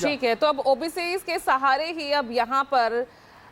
ठीक है, तो अब ओबीसी के सहारे ही अब यहाँ पर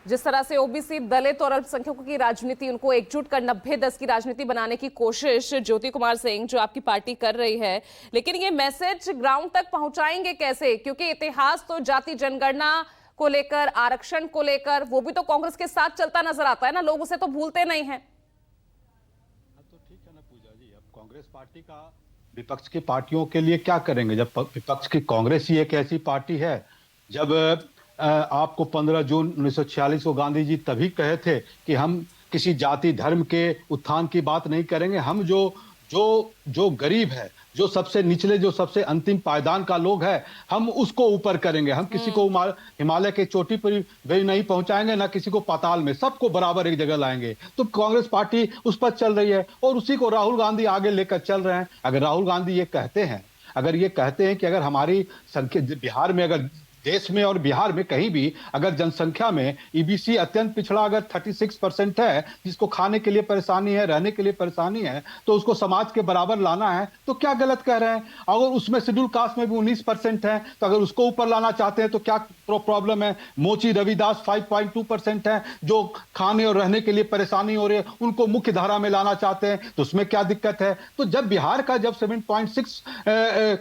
जिस तरह से ओबीसी, दलित और अल्पसंख्यकों की राजनीति, उनको एकजुट कर 90-10 की राजनीति बनाने की कोशिश ज्योति कुमार सिंह जो आपकी पार्टी कर रही है, लेकिन ये मैसेज ग्राउंड तक पहुंचाएंगे कैसे? क्योंकि इतिहास तो जाति जनगणना को लेकर, आरक्षण को लेकर, वो भी तो कांग्रेस के साथ चलता नजर आता है ना, लोग उसे तो भूलते नहीं है। तो ठीक है ना पूजा जी, अब कांग्रेस पार्टी का विपक्ष की पार्टियों के लिए क्या करेंगे, जब विपक्ष की कांग्रेस ही एक ऐसी पार्टी है। जब आपको 15 जून 1946 को गांधी जी तभी कहे थे कि हम किसी जाति धर्म के उत्थान की बात नहीं करेंगे, हम जो गरीब है, जो सबसे निचले, जो सबसे अंतिम पायदान का लोग है, हम उसको ऊपर करेंगे। हम किसी को हिमालय के चोटी पर भी नहीं पहुंचाएंगे, ना किसी को पाताल में, सबको बराबर एक जगह लाएंगे। तो कांग्रेस पार्टी उस पर चल रही है और उसी को राहुल गांधी आगे लेकर चल रहे हैं। अगर राहुल गांधी ये कहते हैं, कि अगर हमारी संख्या बिहार में, अगर देश में और बिहार में कहीं भी अगर जनसंख्या में ईबीसी अत्यंत पिछड़ा अगर 36% है, जिसको खाने के लिए परेशानी है, रहने के लिए परेशानी है, तो उसको समाज के बराबर लाना है, तो क्या गलत कह रहे हैं? अगर उसमें शेड्यूल कास्ट में भी 19% है, तो अगर उसको ऊपर लाना चाहते हैं तो क्या प्रॉब्लम है? मोची रविदास 5.2% है, जो खाने और रहने के लिए परेशानी हो रही है, उनको मुख्य धारा में लाना चाहते हैं, तो उसमें क्या दिक्कत है? तो जब बिहार का जब 7.6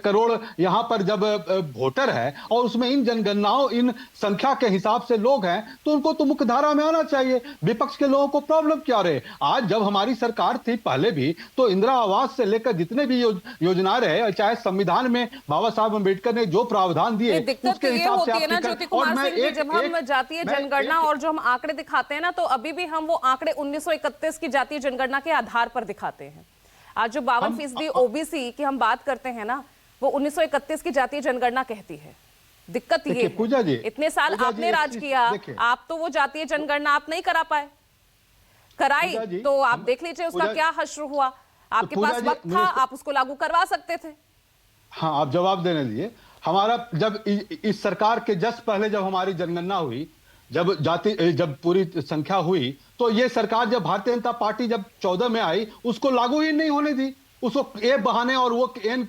करोड़ यहां पर जब वोटर है और उसमें इन जनगणनाओं, इन संख्या के हिसाब से लोग हैं, तो उनको तो मुख्य धारा में आना चाहिए। विपक्ष के लोगों को प्रॉब्लम क्या रहे? आज जब हमारी सरकार थी पहले भी, तो इंदिरा आवास से लेकर जितने भी योजनाएं रहे, चाहे संविधान में बाबा साहब अम्बेडकर ने जो प्रावधान दिए, उसके हिसाब से ज्योति कुमार सिंह, जब हम जातीय जनगणना और जो हम आंकड़े दिखाते हैं ना, तो अभी भी हम वो आंकड़े 1931 की जातीय जनगणना के आधार पर दिखाते हैं। आज जो 52% ओबीसी की हम बात करते हैं ना, वो 1931 की जातीय जनगणना कहती है। दिक्कत ये पूजा जी, इतने साल आपने राज किया, आप तो वो जातीय जनगणना आप नहीं करा पाए। कराई तो आप देख लीजिए उसका क्या हश्र हुआ। आपके पास वक्त था, आप उसको लागू करवा सकते थे। हाँ, आप जवाब देने दीजिए। हमारा जब इस सरकार के जस्ट पहले जब हमारी जनगणना हुई, जब पूरी संख्या हुई, तो ये सरकार, जब भारतीय जनता पार्टी जब 14 में आई, उसको लागू ही नहीं होने दी। उसको ए बहाने और वो एन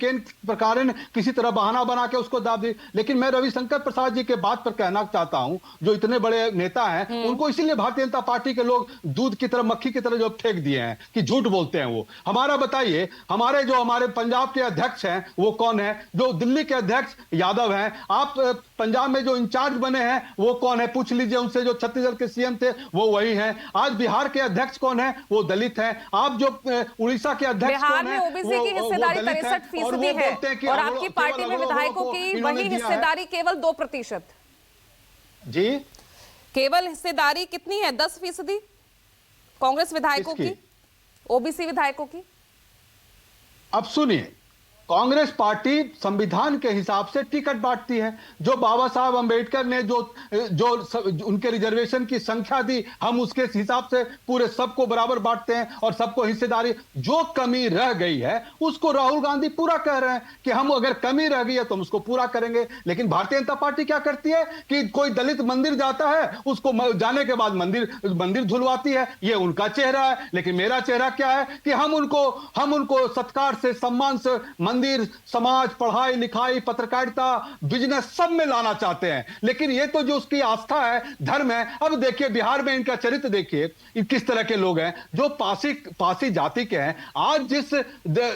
प्रकार किसी तरह बहाना बना के उसको दाब दी। लेकिन मैं रविशंकर प्रसाद जी के बात पर कहना चाहता हूं, जो इतने बड़े नेता हैं, उनको इसीलिए भारतीय जनता पार्टी के लोग दूध की तरह, मक्खी की तरह जो फेंक दिए हैं कि झूठ बोलते हैं वो। हमारा बताइए, हमारे पंजाब के अध्यक्ष हैं वो कौन है? जो दिल्ली के अध्यक्ष यादव हैं। आप पंजाब में जो इंचार्ज बने हैं वो कौन है? पूछ लीजिए उनसे। जो छत्तीसगढ़ के सीएम थे वो वही हैं। आज बिहार के अध्यक्ष कौन है? वो दलित हैं। आप जो उड़ीसा के अध्यक्ष कौन है? ओबीसी की हिस्सेदारी 63% है और आपकी पार्टी में विधायकों की वही हिस्सेदारी केवल 2%। जी, केवल हिस्सेदारी कितनी है? 10% कांग्रेस विधायकों की, ओबीसी विधायकों की। अब सुनिए, कांग्रेस पार्टी संविधान के हिसाब से टिकट बांटती है। जो बाबा साहब अंबेडकर ने जो उनके रिजर्वेशन की संख्या दी, हम उसके हिसाब से पूरे सबको बराबर बांटते हैं और सबको हिस्सेदारी। जो कमी रह गई है उसको राहुल गांधी पूरा कह रहे हैं कि हम, अगर कमी रह गई है तो हम उसको पूरा करेंगे। लेकिन भारतीय जनता पार्टी क्या करती है कि कोई दलित मंदिर जाता है, उसको जाने के बाद मंदिर धुलवाती है। ये उनका चेहरा है। लेकिन मेरा चेहरा क्या है कि हम उनको सत्कार से, सम्मान से मंदिर, समाज, पढ़ाई लिखाई, पत्रकारिता, बिजनेस सब में लाना चाहते हैं। लेकिन ये तो जो उसकी आस्था है, धर्म है। अब देखिए बिहार में इनका चरित्र देखिए, किस तरह के लोग हैं जो पासी जाति के हैं। आज जिस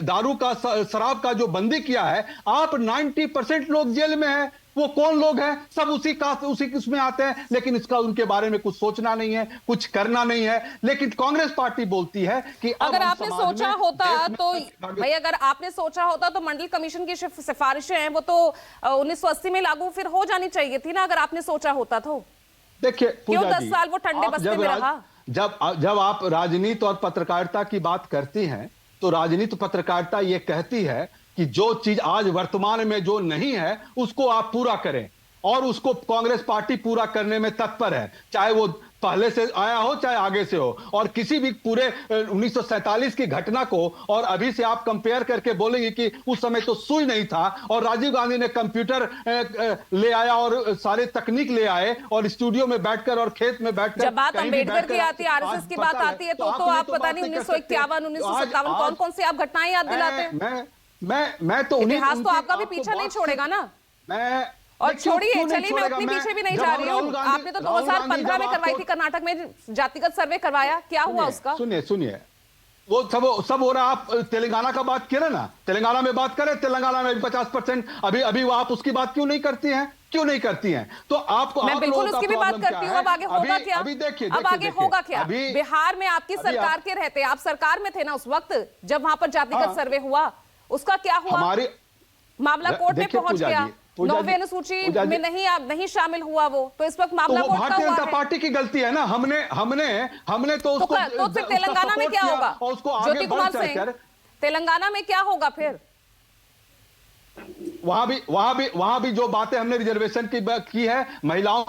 दारू का, शराब का जो बंदी किया है, आप 90% लोग जेल में हैं। वो कौन लोग हैं? सब उसी किस्म आते हैं। लेकिन इसका उनके बारे में कुछ सोचना नहीं है, कुछ करना नहीं है। लेकिन कांग्रेस पार्टी बोलती है कि अगर आपने सोचा होता तो भाई, अगर आपने सोचा होता तो मंडल कमीशन की सिफारिशें हैं वो तो 1980 में लागू फिर हो जानी चाहिए थी ना, अगर आपने सोचा होता तो। देखिए क्यों 10 साल वो ठंडे बस्ते में रहा? जब आप राजनीति और पत्रकारिता की बात करती हैं, तो राजनीति पत्रकारिता ये कहती है कि जो चीज आज वर्तमान में जो नहीं है उसको आप पूरा करें, और उसको कांग्रेस पार्टी पूरा करने में तत्पर है, चाहे वो पहले से आया हो चाहे आगे से हो। और किसी भी पूरे 1947 की घटना को और अभी से आप कंपेयर करके बोलेंगे कि उस समय तो सुई नहीं था और राजीव गांधी ने कंप्यूटर ले आया और सारे तकनीक ले आए और स्टूडियो में बैठकर और खेत में बैठकर, जब बात अम्बेडकर की आती है, आरएसएस की बात आती है, तो आप पता नहीं 1951, 1957 कौन कौन सी आप घटनाएं याद दिलाते हैं। मैं तो इतिहास तो आपका भी पीछा नहीं छोड़ेगा ना। और नहीं, क्यों छोड़िए, नहीं चलिए मैं छोड़ेगा? उतनी पीछे भी नहीं जब जा हम रही राहुल हूँ। गांधी- आपने तो राहुल गांधी 2015 जब में करवाई आपको- थी कर्नाटक में, जातिगत सर्वे करवाया, क्या हुआ सुनिए, उसका? सुनिए सुनिए, वो सब हो रहा। आप तेलंगाना का बात किए ना, तेलंगाना में बात करें, तेलंगाना में 50% अभी अभी वो आप उसकी बात क्यों नहीं करती हैं? क्यों नहीं करती हैं? तो आपको मैं आप बिल्कुल लोगों का उसकी भी बात प्रॉब्लम क्या करती हूँ। है? अब आगे होगा क्या? अभी देखिए, अब आगे होगा क्या? अभी बिहार में आपकी अभी सरकार आप- के रहते, आप सरकार में थे ना उस वक्त जब वहां पर जातिगत हाँ। सर्वे हुआ, उसका क्या हुआ? हमारी मामला कोर्ट में देखिए पहुंच पूजा गया, जी, पूजा 9वीं जी, अनुसूची पूजा जी, में नहीं शामिल हुआ वो, तो इस वक्त तो मामला वो कोर्ट का भारतीय हुआ जनता है। पार्टी की गलती है ना। हमने हमने हमने तो उसको तो फिर उसका तेलंगाना में सपोर्ट क्या किया होगा? और उसको आगे ज्योति बढ़ कुमार चढ़कर सिंह, तेलंगाना में क्या होगा फिर? वहां भी जो बातें हमने रिजर्वेशन की है, महिलाओं